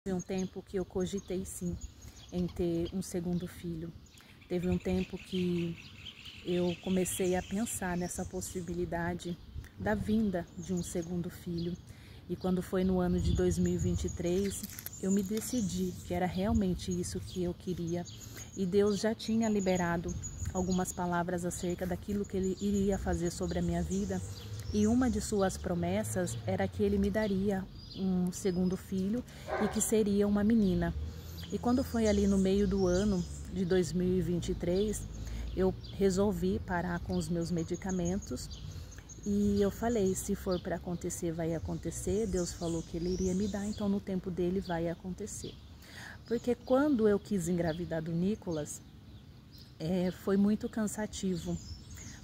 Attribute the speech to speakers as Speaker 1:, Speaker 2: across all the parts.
Speaker 1: Teve um tempo que eu cogitei sim em ter um segundo filho. Teve um tempo que eu comecei a pensar nessa possibilidade da vinda de um segundo filho. E quando foi no ano de 2023, eu me decidi que era realmente isso que eu queria. E Deus já tinha liberado algumas palavras acerca daquilo que Ele iria fazer sobre a minha vida. E uma de suas promessas era que Ele me daria um segundo filho e que seria uma menina. E quando foi ali no meio do ano de 2023, eu resolvi parar com os meus medicamentos e eu falei, se for para acontecer, vai acontecer. Deus falou que Ele iria me dar, então no tempo dele vai acontecer. Porque quando eu quis engravidar do Nicolas, foi muito cansativo.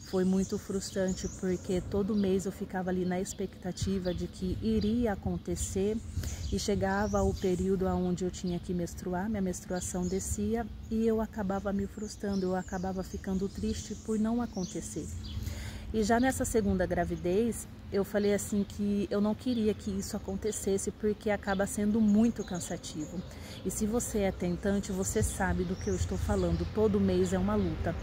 Speaker 1: Foi muito frustrante porque todo mês eu ficava ali na expectativa de que iria acontecer e chegava o período onde eu tinha que menstruar, minha menstruação descia e eu acabava me frustrando, eu acabava ficando triste por não acontecer. E já nessa segunda gravidez, eu falei assim que eu não queria que isso acontecesse porque acaba sendo muito cansativo. E se você é tentante, você sabe do que eu estou falando. Todo mês é uma luta.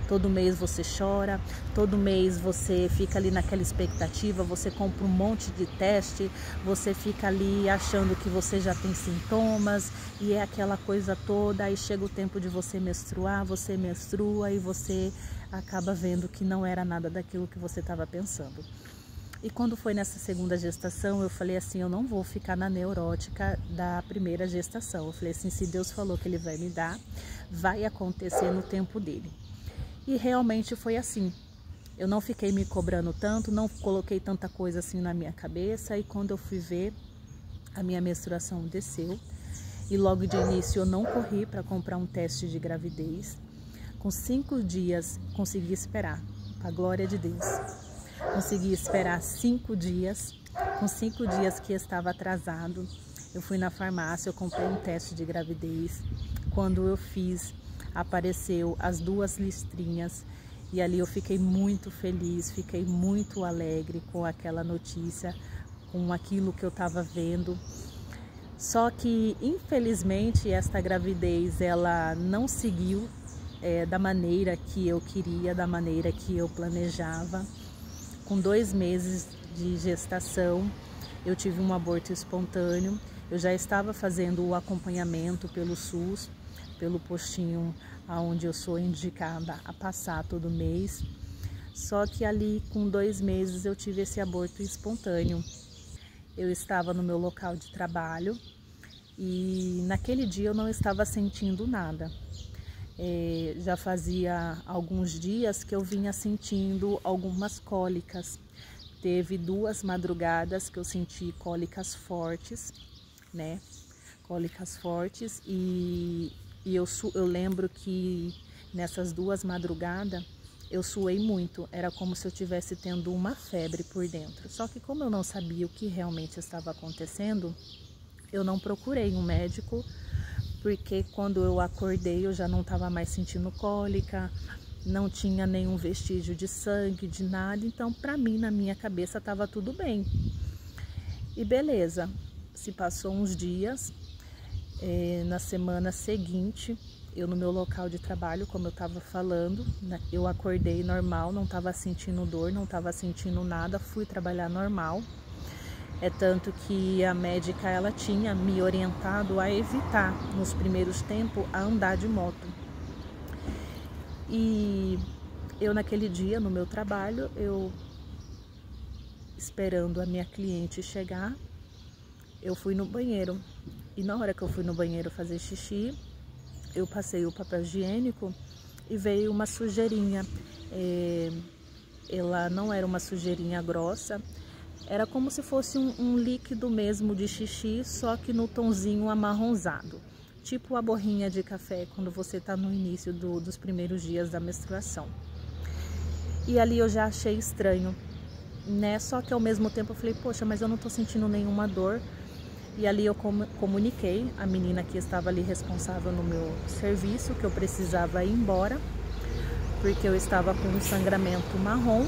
Speaker 1: Todo mês você chora, todo mês você fica ali naquela expectativa, você compra um monte de teste, você fica ali achando que você já tem sintomas e é aquela coisa toda. Aí chega o tempo de você menstruar, você menstrua e você acaba vendo que não era nada daquilo que você estava pensando. E quando foi nessa segunda gestação, eu falei assim, eu não vou ficar na neurótica da primeira gestação. Eu falei assim, se Deus falou que Ele vai me dar, vai acontecer no tempo dele. E realmente foi assim. Eu não fiquei me cobrando tanto, não coloquei tanta coisa assim na minha cabeça. E quando eu fui ver, a minha menstruação desceu. E logo de início eu não corri para comprar um teste de gravidez. Com 5 dias consegui esperar, para a glória de Deus. Consegui esperar 5 dias, com 5 dias que estava atrasado, eu fui na farmácia, eu comprei um teste de gravidez. Quando eu fiz, apareceu as 2 listrinhas e ali eu fiquei muito feliz, fiquei muito alegre com aquela notícia, com aquilo que eu estava vendo. Só que, infelizmente, esta gravidez, ela não seguiu da maneira que eu queria, da maneira que eu planejava. Com 2 meses de gestação, eu tive um aborto espontâneo. Eu já estava fazendo o acompanhamento pelo SUS, pelo postinho onde eu sou indicada a passar todo mês. Só que ali, com 2 meses, eu tive esse aborto espontâneo. Eu estava no meu local de trabalho e naquele dia eu não estava sentindo nada. Já fazia alguns dias que eu vinha sentindo algumas cólicas. Teve 2 madrugadas que eu senti cólicas fortes, né? Cólicas fortes e eu lembro que nessas 2 madrugadas eu suei muito. Era como se eu estivesse tendo uma febre por dentro. Só que como eu não sabia o que realmente estava acontecendo, eu não procurei um médico. Porque quando eu acordei eu já não estava mais sentindo cólica, não tinha nenhum vestígio de sangue, de nada. Então, para mim, na minha cabeça, estava tudo bem. E beleza, se passou uns dias, na semana seguinte, eu no meu local de trabalho, como eu estava falando, né, eu acordei normal, não estava sentindo dor, não estava sentindo nada, fui trabalhar normal. É tanto que a médica, ela tinha me orientado a evitar, nos primeiros tempos, a andar de moto. E eu naquele dia, no meu trabalho, eu esperando a minha cliente chegar, eu fui no banheiro. E na hora que eu fui no banheiro fazer xixi, eu passei o papel higiênico e veio uma sujeirinha. Ela não era uma sujeirinha grossa, era como se fosse um líquido mesmo de xixi, só que no tonzinho amarronzado. Tipo a borrinha de café quando você está no início dos primeiros dias da menstruação. E ali eu já achei estranho, né? Só que ao mesmo tempo eu falei, poxa, mas eu não estou sentindo nenhuma dor. E ali eu comuniquei a menina que estava ali responsável no meu serviço que eu precisava ir embora, porque eu estava com um sangramento marrom,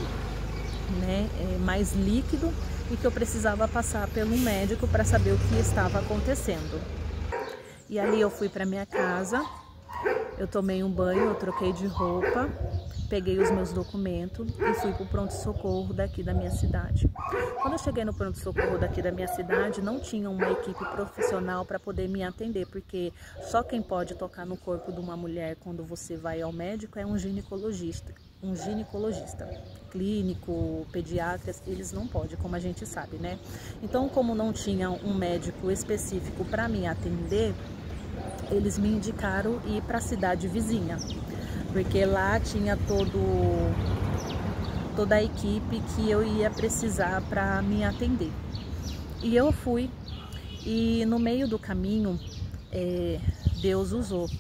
Speaker 1: né, mais líquido, e que eu precisava passar pelo médico para saber o que estava acontecendo. E ali eu fui para minha casa, eu tomei um banho, eu troquei de roupa, peguei os meus documentos e fui para o pronto-socorro daqui da minha cidade. Quando eu cheguei no pronto-socorro daqui da minha cidade, não tinha uma equipe profissional para poder me atender, porque só quem pode tocar no corpo de uma mulher quando você vai ao médico é um ginecologista. Clínico, pediatras, eles não podem, como a gente sabe, né? Então, como não tinha um médico específico para me atender, eles me indicaram ir para a cidade vizinha, porque lá tinha toda a equipe que eu ia precisar para me atender. E eu fui, e no meio do caminho, Deus usou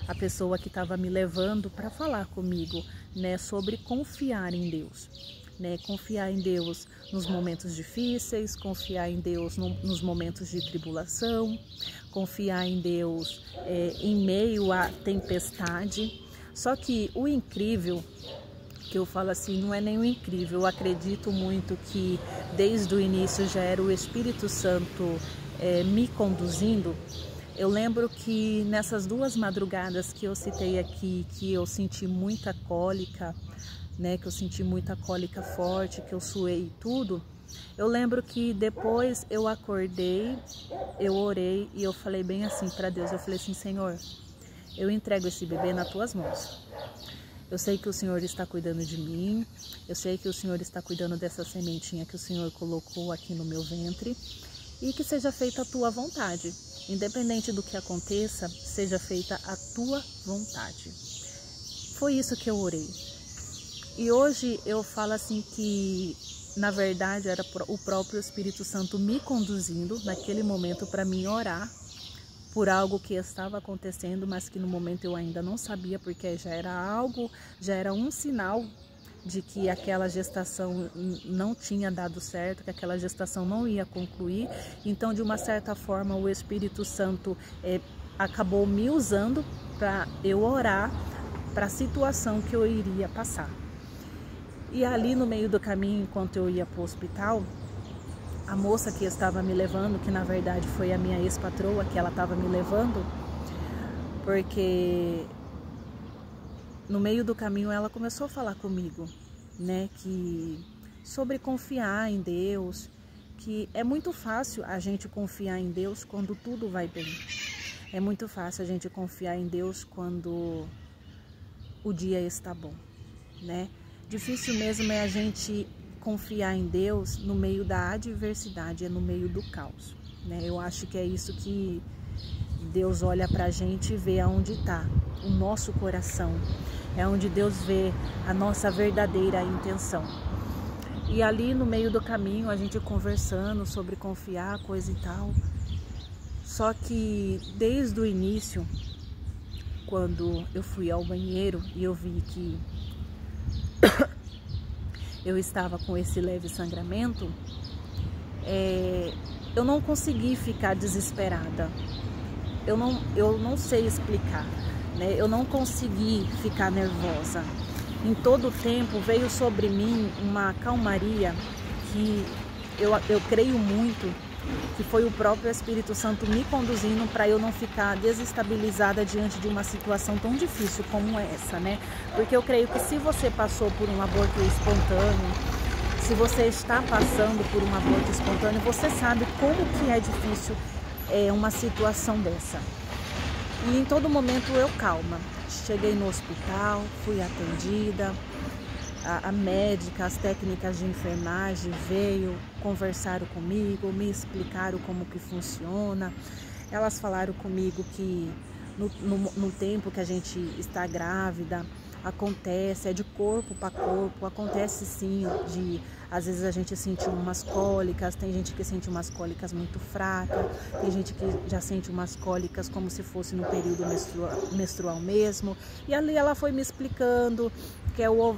Speaker 1: a pessoa que estava me levando para falar comigo, né, sobre confiar em Deus. Né, confiar em Deus nos momentos difíceis, confiar em Deus nos momentos de tribulação, confiar em Deus em meio à tempestade. Só que o incrível, que eu falo assim, não é nem o incrível, eu acredito muito que desde o início já era o Espírito Santo me conduzindo. Eu lembro que nessas 2 madrugadas que eu citei aqui, que eu senti muita cólica, né, que eu senti muita cólica forte, que eu suei tudo, eu lembro que depois eu acordei, eu orei e eu falei bem assim para Deus, eu falei assim, Senhor, eu entrego esse bebê nas tuas mãos. Eu sei que o Senhor está cuidando de mim, eu sei que o Senhor está cuidando dessa sementinha que o Senhor colocou aqui no meu ventre e que seja feita a tua vontade. Independente do que aconteça, seja feita a tua vontade. Foi isso que eu orei. E hoje eu falo assim que, na verdade, era o próprio Espírito Santo me conduzindo naquele momento para mim orar por algo que estava acontecendo, mas que no momento eu ainda não sabia, porque já era um sinal de que aquela gestação não tinha dado certo, que aquela gestação não ia concluir. Então, de uma certa forma, o Espírito Santo acabou me usando para eu orar para a situação que eu iria passar. E ali no meio do caminho, enquanto eu ia para o hospital, a moça que estava me levando, que na verdade foi a minha ex-patroa, que ela estava me levando, porque no meio do caminho ela começou a falar comigo, né, que sobre confiar em Deus, que é muito fácil a gente confiar em Deus quando tudo vai bem. É muito fácil a gente confiar em Deus quando o dia está bom, né? Difícil mesmo é a gente confiar em Deus no meio da adversidade, é no meio do caos, né? Eu acho que é isso que Deus olha pra gente e vê aonde está o nosso coração, é onde Deus vê a nossa verdadeira intenção. E ali no meio do caminho a gente conversando sobre confiar, coisa e tal. Só que desde o início, quando eu fui ao banheiro e eu vi que eu estava com esse leve sangramento, eu não consegui ficar desesperada. Eu não sei explicar, né? Eu não consegui ficar nervosa. Em todo o tempo veio sobre mim uma calmaria que eu creio muito que foi o próprio Espírito Santo me conduzindo para eu não ficar desestabilizada diante de uma situação tão difícil como essa, né? Porque eu creio que se você passou por um aborto espontâneo, se você está passando por um aborto espontâneo, você sabe como que é difícil uma situação dessa. E em todo momento eu calma. Cheguei no hospital, fui atendida, a médica, as técnicas de enfermagem veio, conversaram comigo, me explicaram como que funciona. Elas falaram comigo que no tempo que a gente está grávida, acontece, é de corpo para corpo, acontece sim, às vezes a gente sente umas cólicas, tem gente que sente umas cólicas muito fracas, tem gente que já sente umas cólicas como se fosse no período menstrual mesmo. E ali ela foi me explicando que é o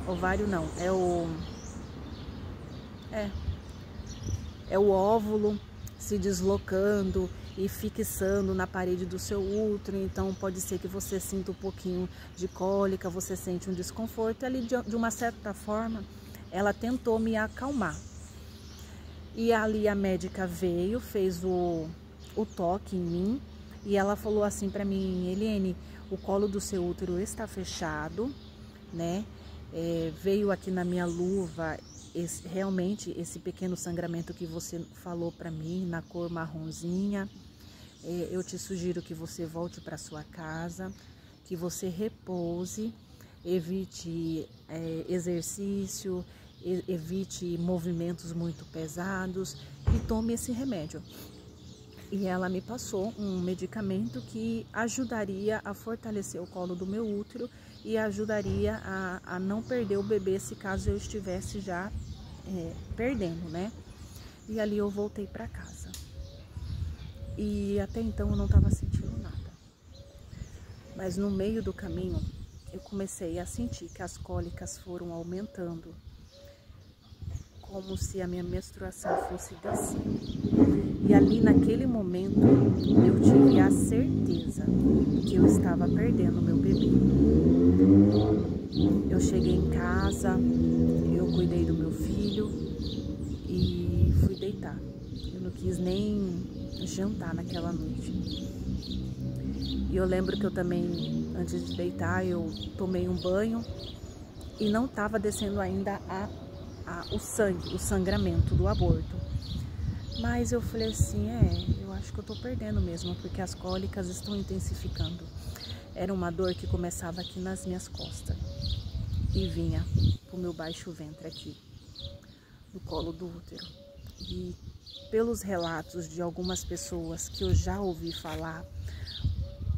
Speaker 1: ovário não, é o óvulo se deslocando e fixando na parede do seu útero. Então pode ser que você sinta um pouquinho de cólica, você sente um desconforto. E ali de uma certa forma ela tentou me acalmar. E ali a médica veio, fez o toque em mim e ela falou assim para mim: Eliene, o colo do seu útero está fechado, né? Veio aqui na minha luva realmente esse pequeno sangramento que você falou para mim, na cor marronzinha. Eu te sugiro que você volte para sua casa, que você repouse, evite exercício, evite movimentos muito pesados e tome esse remédio. E ela me passou um medicamento que ajudaria a fortalecer o colo do meu útero e ajudaria a não perder o bebê se caso eu estivesse já perdendo, né? E ali eu voltei para casa. E até então eu não estava sentindo nada. Mas no meio do caminho eu comecei a sentir que as cólicas foram aumentando, como se a minha menstruação fosse descendo. E ali naquele momento eu tive a certeza que eu estava perdendo meu bebê. Eu cheguei em casa, eu cuidei do meu filho e fui deitar. Eu não quis nem jantar naquela noite. E eu lembro que eu também, antes de deitar, eu tomei um banho e não estava descendo ainda o sangue, o sangramento do aborto. Mas eu falei assim, eu acho que eu tô perdendo mesmo, porque as cólicas estão intensificando. Era uma dor que começava aqui nas minhas costas e vinha pro meu baixo ventre aqui, no colo do útero. E pelos relatos de algumas pessoas que eu já ouvi falar,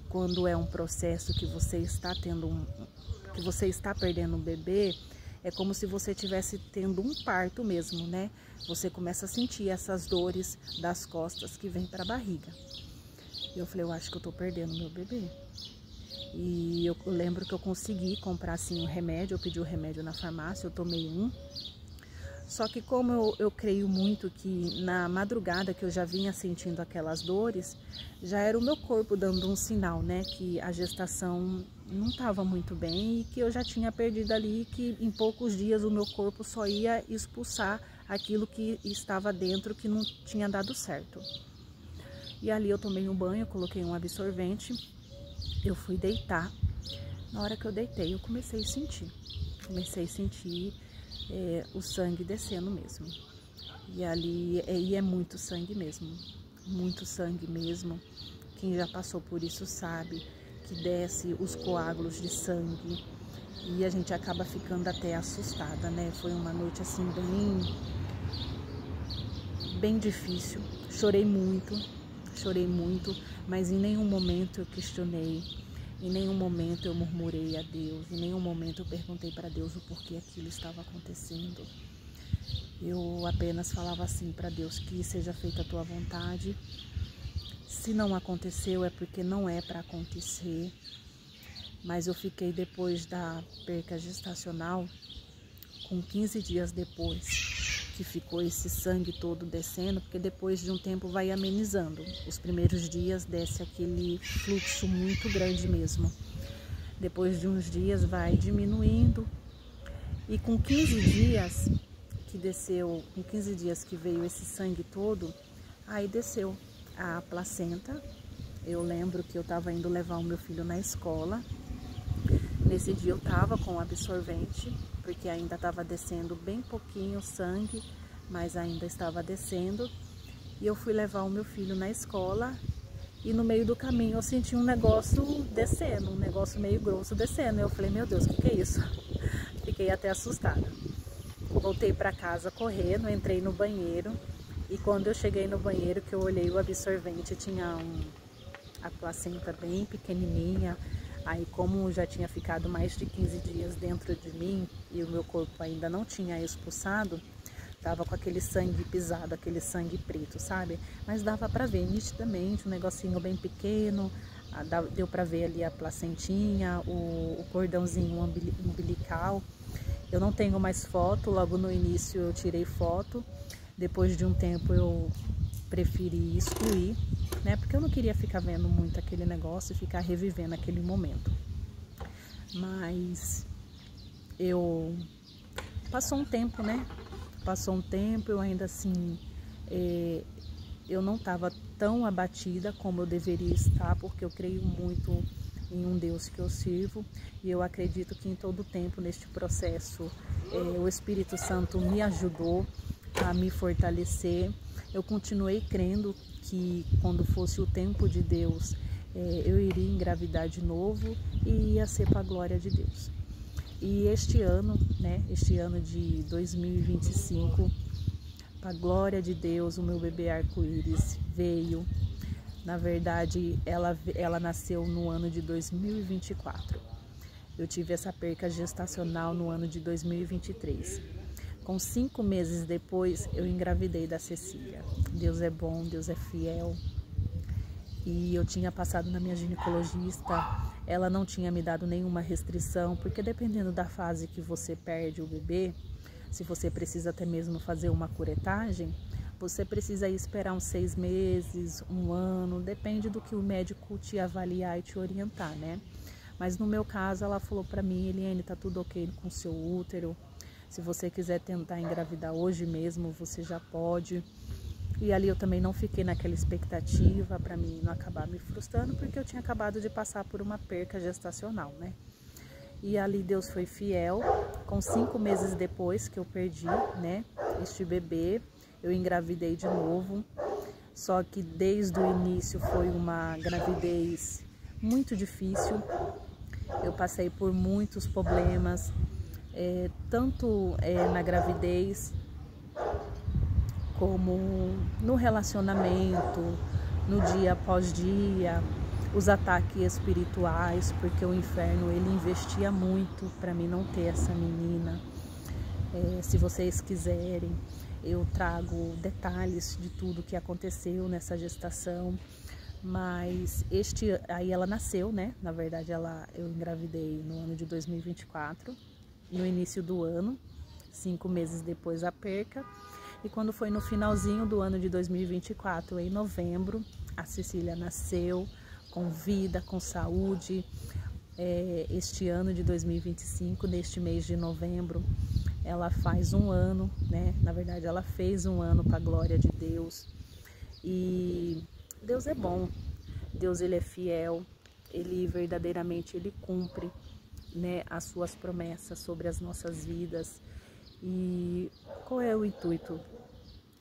Speaker 1: quando é um processo que você está que você está perdendo um bebê, é como se você estivesse tendo um parto mesmo, né? Você começa a sentir essas dores das costas que vem para a barriga. E eu falei, eu acho que eu tô perdendo meu bebê. E eu lembro que eu consegui comprar assim um remédio, eu pedi o remédio na farmácia, eu tomei um. Só que como eu creio muito que na madrugada que eu já vinha sentindo aquelas dores, já era o meu corpo dando um sinal, né? Que a gestação não estava muito bem e que eu já tinha perdido ali, que em poucos dias o meu corpo só ia expulsar aquilo que estava dentro que não tinha dado certo. E ali eu tomei um banho, coloquei um absorvente, eu fui deitar. Na hora que eu deitei, eu comecei a sentir. O sangue descendo mesmo. E ali é muito sangue mesmo. Muito sangue mesmo. Quem já passou por isso sabe que desce os coágulos de sangue. E a gente acaba ficando até assustada, né? Foi uma noite assim bem difícil. Chorei muito, mas em nenhum momento eu questionei. Em nenhum momento eu murmurei a Deus, em nenhum momento eu perguntei para Deus o porquê aquilo estava acontecendo. Eu apenas falava assim para Deus, que seja feita a tua vontade. Se não aconteceu é porque não é para acontecer. Mas eu fiquei depois da perca gestacional, com 15 dias depois, que ficou esse sangue todo descendo, porque depois de um tempo vai amenizando. Os primeiros dias desce aquele fluxo muito grande mesmo. Depois de uns dias vai diminuindo e com 15 dias que desceu, com 15 dias que veio esse sangue todo, aí desceu a placenta. Eu lembro que eu estava indo levar o meu filho na escola. Nesse dia eu estava com absorvente, porque ainda estava descendo bem pouquinho sangue, mas ainda estava descendo. E eu fui levar o meu filho na escola e no meio do caminho eu senti um negócio descendo, um negócio meio grosso descendo. Eu falei, meu Deus, o que é isso? Fiquei até assustada. Voltei para casa correndo, entrei no banheiro e quando eu cheguei no banheiro que eu olhei o absorvente, tinha a placenta bem pequenininha. Aí como já tinha ficado mais de 15 dias dentro de mim e o meu corpo ainda não tinha expulsado, tava com aquele sangue pisado, aquele sangue preto, sabe? Mas dava pra ver nitidamente, um negocinho bem pequeno, deu pra ver ali a placentinha, o cordãozinho umbilical. Eu não tenho mais foto, logo no início eu tirei foto, depois de um tempo eu preferi excluir, né? Porque eu não queria ficar vendo muito aquele negócio e ficar revivendo aquele momento. Mas passou um tempo, né? Passou um tempo, eu ainda assim eu não estava tão abatida como eu deveria estar, porque eu creio muito em um Deus que eu sirvo, e eu acredito que em todo tempo neste processo o Espírito Santo me ajudou a me fortalecer. Eu continuei crendo que quando fosse o tempo de Deus, eu iria engravidar de novo e ia ser para a glória de Deus. E este ano, este ano de 2025, para a glória de Deus, o meu bebê arco-íris veio. Na verdade, ela nasceu no ano de 2024. Eu tive essa perca gestacional no ano de 2023. Com 5 meses depois, eu engravidei da Cecília. Deus é bom, Deus é fiel. E eu tinha passado na minha ginecologista, ela não tinha me dado nenhuma restrição, porque dependendo da fase que você perde o bebê, se você precisa até mesmo fazer uma curetagem, você precisa esperar uns 6 meses, 1 ano, depende do que o médico te avaliar e te orientar, né? Mas no meu caso, ela falou pra mim: Eliane, tá tudo ok com o seu útero, se você quiser tentar engravidar hoje mesmo, você já pode. E ali eu também não fiquei naquela expectativa para mim não acabar me frustrando, porque eu tinha acabado de passar por uma perca gestacional, né? E ali Deus foi fiel. Com 5 meses depois que eu perdi, este bebê, eu engravidei de novo. Só que desde o início foi uma gravidez muito difícil. Eu passei por muitos problemas, tanto na gravidez, como no relacionamento, no dia após dia, os ataques espirituais, porque o inferno ele investia muito para mim não ter essa menina. Se vocês quiserem, eu trago detalhes de tudo que aconteceu nessa gestação, mas aí ela nasceu, na verdade eu engravidei no ano de 2024, no início do ano, 5 meses depois da perca. E quando foi no finalzinho do ano de 2024, em novembro, a Cecília nasceu com vida, com saúde. Este ano de 2025, neste mês de novembro, ela faz 1 ano, Na verdade, ela fez 1 ano para a glória de Deus. E Deus é bom, Deus ele é fiel, ele verdadeiramente ele cumpre, as suas promessas sobre as nossas vidas. E qual é o intuito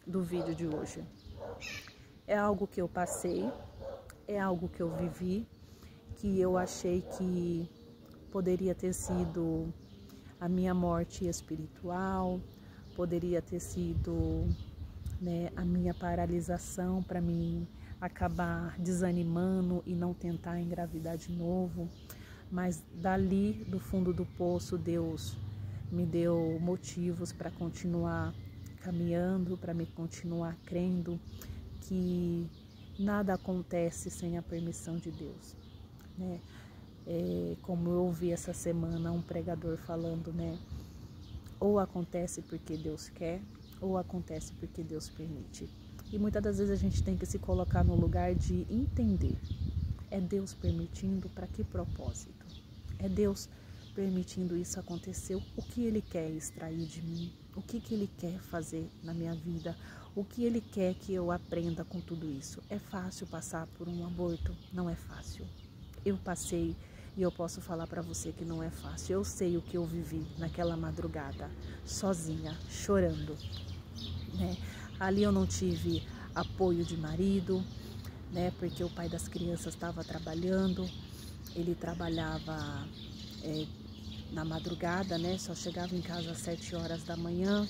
Speaker 1: do vídeo de hoje? É algo que eu passei, é algo que eu vivi, que eu achei que poderia ter sido a minha morte espiritual, poderia ter sido a minha paralisação para mim acabar desanimando e não tentar engravidar de novo. Mas dali, do fundo do poço, Deus me deu motivos para continuar caminhando, para me continuar crendo que nada acontece sem a permissão de Deus, como eu ouvi essa semana um pregador falando, ou acontece porque Deus quer, ou acontece porque Deus permite. E muitas das vezes a gente tem que se colocar no lugar de entender, é Deus permitindo para que propósito? É Deus permitindo isso acontecer, o que Ele quer extrair de mim, o que Ele quer fazer na minha vida, o que Ele quer que eu aprenda com tudo isso. É fácil passar por um aborto? Não é fácil. Eu passei e eu posso falar para você que não é fácil. Eu sei o que eu vivi naquela madrugada, sozinha, chorando, Ali eu não tive apoio de marido, porque o pai das crianças estava trabalhando, ele trabalhava na madrugada, só chegava em casa às 7 horas da manhã.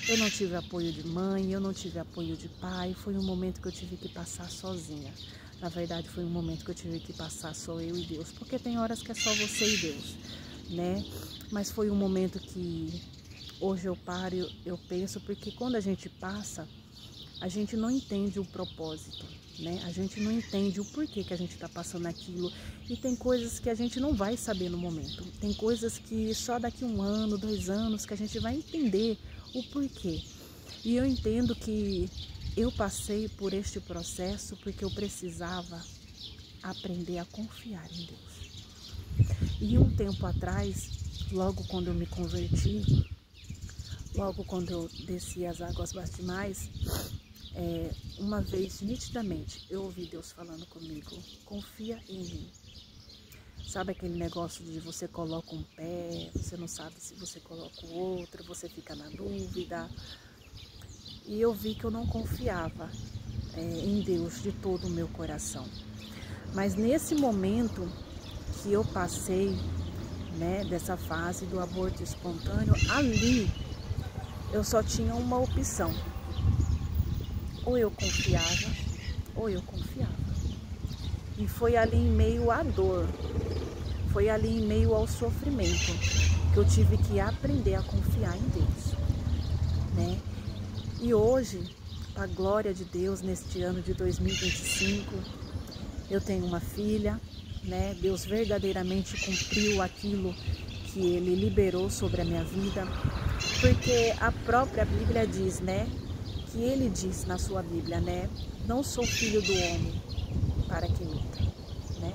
Speaker 1: Eu não tive apoio de mãe, eu não tive apoio de pai, foi um momento que eu tive que passar sozinha. Na verdade, foi um momento que eu tive que passar só eu e Deus, porque tem horas que é só você e Deus, Mas foi um momento que hoje eu paro e eu penso, porque quando a gente passa, a gente não entende o propósito, A gente não entende o porquê que a gente está passando aquilo. E tem coisas que a gente não vai saber no momento. Tem coisas que só daqui 1 ano, 2 anos que a gente vai entender o porquê. E eu entendo que eu passei por este processo porque eu precisava aprender a confiar em Deus. E um tempo atrás, logo quando eu me converti, logo quando eu desci as águas batimais, uma vez, nitidamente, eu ouvi Deus falando comigo: confia em mim. Sabe aquele negócio de você coloca um pé, você não sabe se você coloca o outro, você fica na dúvida. E eu vi que eu não confiava em Deus de todo o meu coração. Mas nesse momento que eu passei, né, dessa fase do aborto espontâneo, ali eu só tinha uma opção: ou eu confiava, ou eu confiava. E foi ali em meio à dor, foi ali em meio ao sofrimento que eu tive que aprender a confiar em Deus, né? E hoje, para a glória de Deus, neste ano de 2025, eu tenho uma filha, né? Deus verdadeiramente cumpriu aquilo que Ele liberou sobre a minha vida, porque a própria Bíblia diz, né? Que Ele diz na sua Bíblia, né? Não sou filho do homem para que minta, né?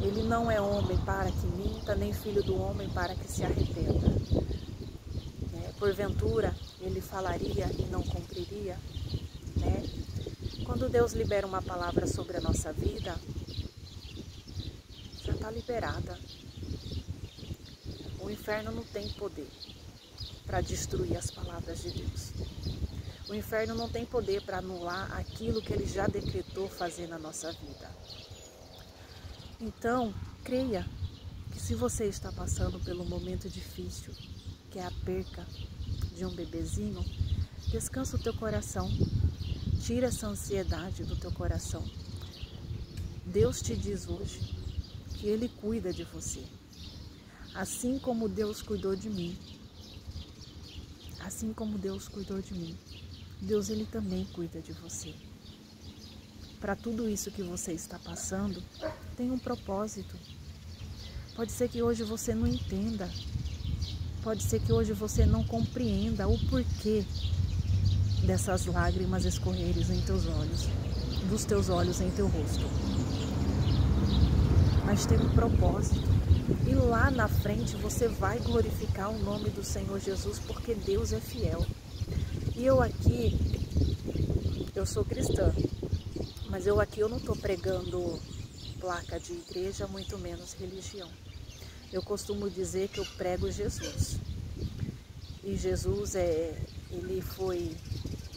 Speaker 1: Ele não é homem para que minta, nem filho do homem para que se arrependa. Porventura, Ele falaria e não cumpriria, né? Quando Deus libera uma palavra sobre a nossa vida, já está liberada. O inferno não tem poder para destruir as palavras de Deus. O inferno não tem poder para anular aquilo que Ele já decretou fazer na nossa vida. Então, creia que se você está passando pelo momento difícil, que é a perca de um bebezinho, descansa o teu coração, tira essa ansiedade do teu coração. Deus te diz hoje que Ele cuida de você, assim como Deus cuidou de mim. Assim como Deus cuidou de mim, Deus Ele também cuida de você. Para tudo isso que você está passando, tem um propósito. Pode ser que hoje você não entenda, pode ser que hoje você não compreenda o porquê dessas lágrimas escorrerem em teus olhos, dos teus olhos em teu rosto. Mas tem um propósito. E lá na frente você vai glorificar o nome do Senhor Jesus, porque Deus é fiel. E eu aqui, eu sou cristã, mas eu não estou pregando placa de igreja, muito menos religião. Eu costumo dizer que eu prego Jesus. E Jesus ele foi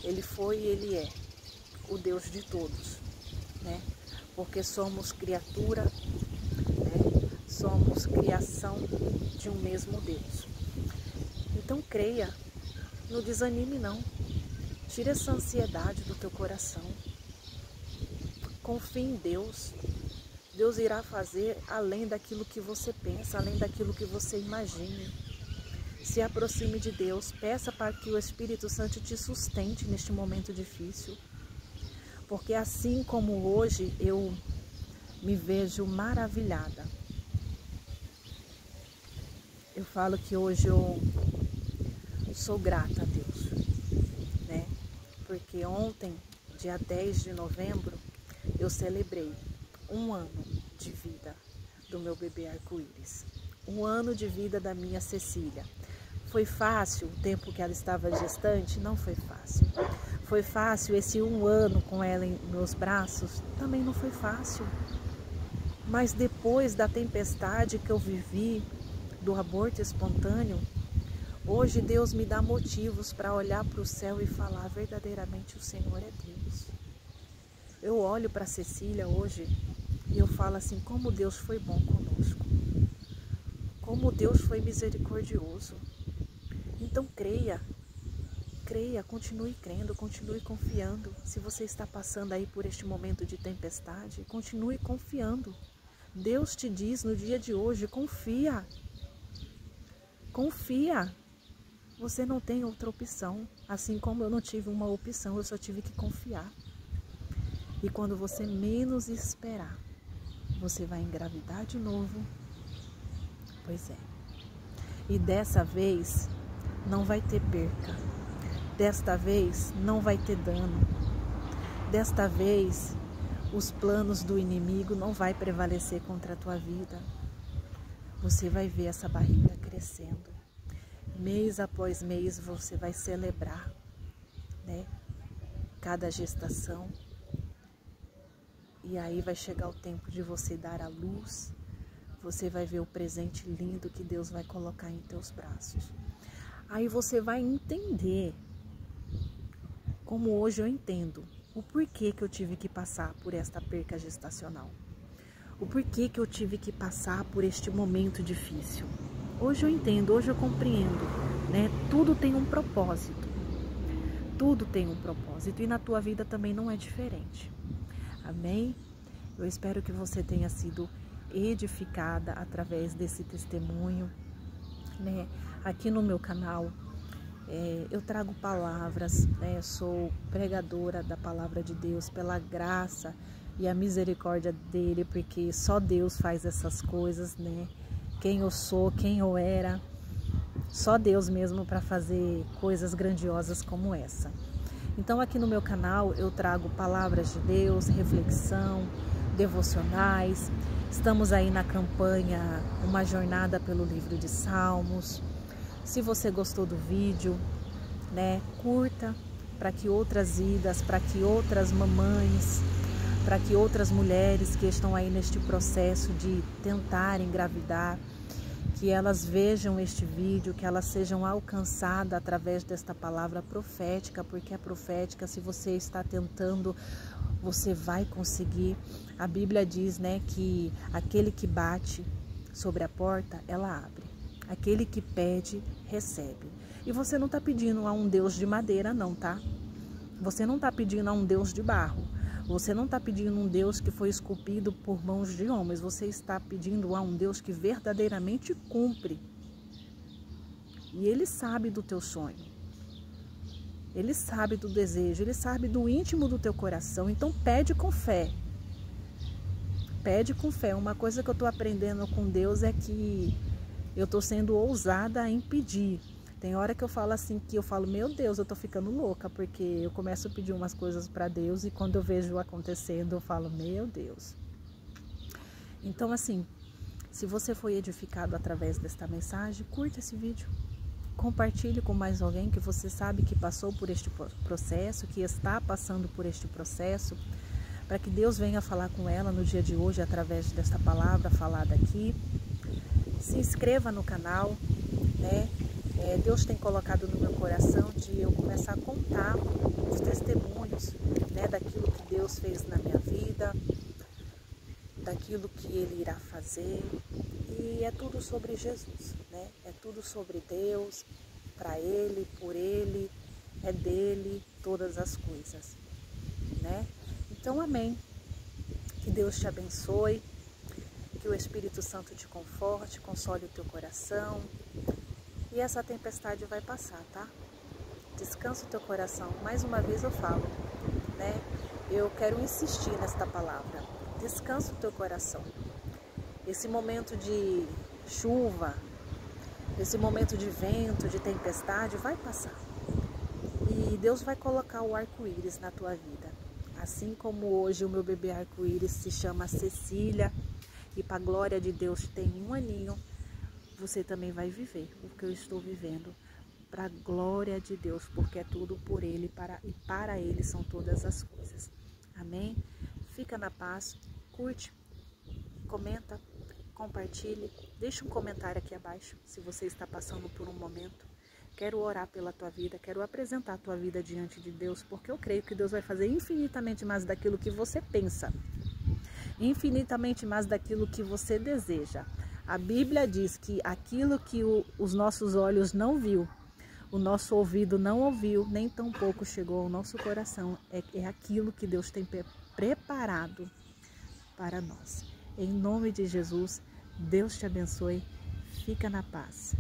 Speaker 1: e Ele é o Deus de todos, né? Porque somos criatura, né? Somos criação de um mesmo Deus. Então creia, não desanime não. Tira essa ansiedade do teu coração. Confie em Deus. Deus irá fazer além daquilo que você pensa, além daquilo que você imagine. Se aproxime de Deus, peça para que o Espírito Santo te sustente neste momento difícil. Porque assim como hoje eu me vejo maravilhada, eu falo que hoje eu sou grata a Deus, né? Porque ontem, dia 10 de novembro, eu celebrei 1 ano de vida do meu bebê arco-íris. 1 ano de vida da minha Cecília. Foi fácil o tempo que ela estava gestante? Não foi fácil. Foi fácil esse 1 ano com ela em meus braços? Também não foi fácil. Mas depois da tempestade que eu vivi, do aborto espontâneo, hoje Deus me dá motivos para olhar para o céu e falar: verdadeiramente o Senhor é Deus. Eu olho para Cecília hoje e eu falo assim: como Deus foi bom conosco, como Deus foi misericordioso. Então creia, continue crendo, continue confiando. Se você está passando aí por este momento de tempestade, continue confiando. Deus te diz no dia de hoje: confia, confia. Você não tem outra opção, assim como eu não tive uma opção, eu só tive que confiar. E quando você menos esperar, você vai engravidar de novo. Pois é. E dessa vez não vai ter perca. Desta vez não vai ter dano. Desta vez os planos do inimigo não vai prevalecer contra a tua vida. Você vai ver essa barriga crescendo. Mês após mês você vai celebrar, né? cada gestação. E aí vai chegar o tempo de você dar à luz. Você vai ver o presente lindo que Deus vai colocar em teus braços. Aí você vai entender, como hoje eu entendo, o porquê que eu tive que passar por esta perca gestacional. O porquê que eu tive que passar por este momento difícil. Hoje eu entendo, hoje eu compreendo, né? Tudo tem um propósito. Tudo tem um propósito e na tua vida também não é diferente. Amém? Eu espero que você tenha sido edificada através desse testemunho, né? Aqui no meu canal eu trago palavras, né? Sou pregadora da palavra de Deus pela graça e a misericórdia dele, porque só Deus faz essas coisas, né? Quem eu sou, quem eu era, só Deus mesmo para fazer coisas grandiosas como essa. Então aqui no meu canal eu trago palavras de Deus, reflexão, devocionais. Estamos aí na campanha Uma Jornada pelo Livro de Salmos. Se você gostou do vídeo, né, curta para que outras vidas, para que outras mamães, para que outras mulheres que estão aí neste processo de tentar engravidar, que elas vejam este vídeo, que elas sejam alcançadas através desta palavra profética, porque é profética. Se você está tentando, você vai conseguir. A Bíblia diz, né, que aquele que bate sobre a porta, ela abre. Aquele que pede, recebe. E você não está pedindo a um Deus de madeira, não, tá? Você não está pedindo a um Deus de barro. Você não está pedindo um Deus que foi esculpido por mãos de homens. Você está pedindo a um Deus que verdadeiramente cumpre. E Ele sabe do teu sonho. Ele sabe do desejo. Ele sabe do íntimo do teu coração. Então pede com fé. Pede com fé. Uma coisa que eu estou aprendendo com Deus é que eu estou sendo ousada em pedir. Tem hora que eu falo assim, que eu falo, meu Deus, eu tô ficando louca, porque eu começo a pedir umas coisas para Deus e quando eu vejo acontecendo, eu falo, meu Deus. Então assim, se você foi edificado através desta mensagem, curta esse vídeo. Compartilhe com mais alguém que você sabe que passou por este processo, que está passando por este processo, para que Deus venha falar com ela no dia de hoje, através desta palavra falada aqui. Se inscreva no canal, né? Deus tem colocado no meu coração de eu começar a contar os testemunhos, né, daquilo que Deus fez na minha vida, daquilo que Ele irá fazer. E é tudo sobre Jesus, né? É tudo sobre Deus, para Ele, por Ele, é dele todas as coisas, né? Então, amém. Que Deus te abençoe, que o Espírito Santo te conforte, console o teu coração. E essa tempestade vai passar, tá? Descansa o teu coração. Mais uma vez eu falo, né? Eu quero insistir nesta palavra. Descansa o teu coração. Esse momento de chuva, esse momento de vento, de tempestade, vai passar. E Deus vai colocar o arco-íris na tua vida. Assim como hoje o meu bebê arco-íris se chama Cecília e para a glória de Deus tem 1 aninho, você também vai viver o que eu estou vivendo, para a glória de Deus, porque é tudo por Ele e para Ele são todas as coisas. Amém? Fica na paz, curte, comenta, compartilhe, deixa um comentário aqui abaixo se você está passando por um momento. Quero orar pela tua vida, quero apresentar a tua vida diante de Deus, porque eu creio que Deus vai fazer infinitamente mais daquilo que você pensa, infinitamente mais daquilo que você deseja. A Bíblia diz que aquilo que os nossos olhos não viu, o nosso ouvido não ouviu, nem tampouco chegou ao nosso coração, é aquilo que Deus tem preparado para nós. Em nome de Jesus, Deus te abençoe, fica na paz.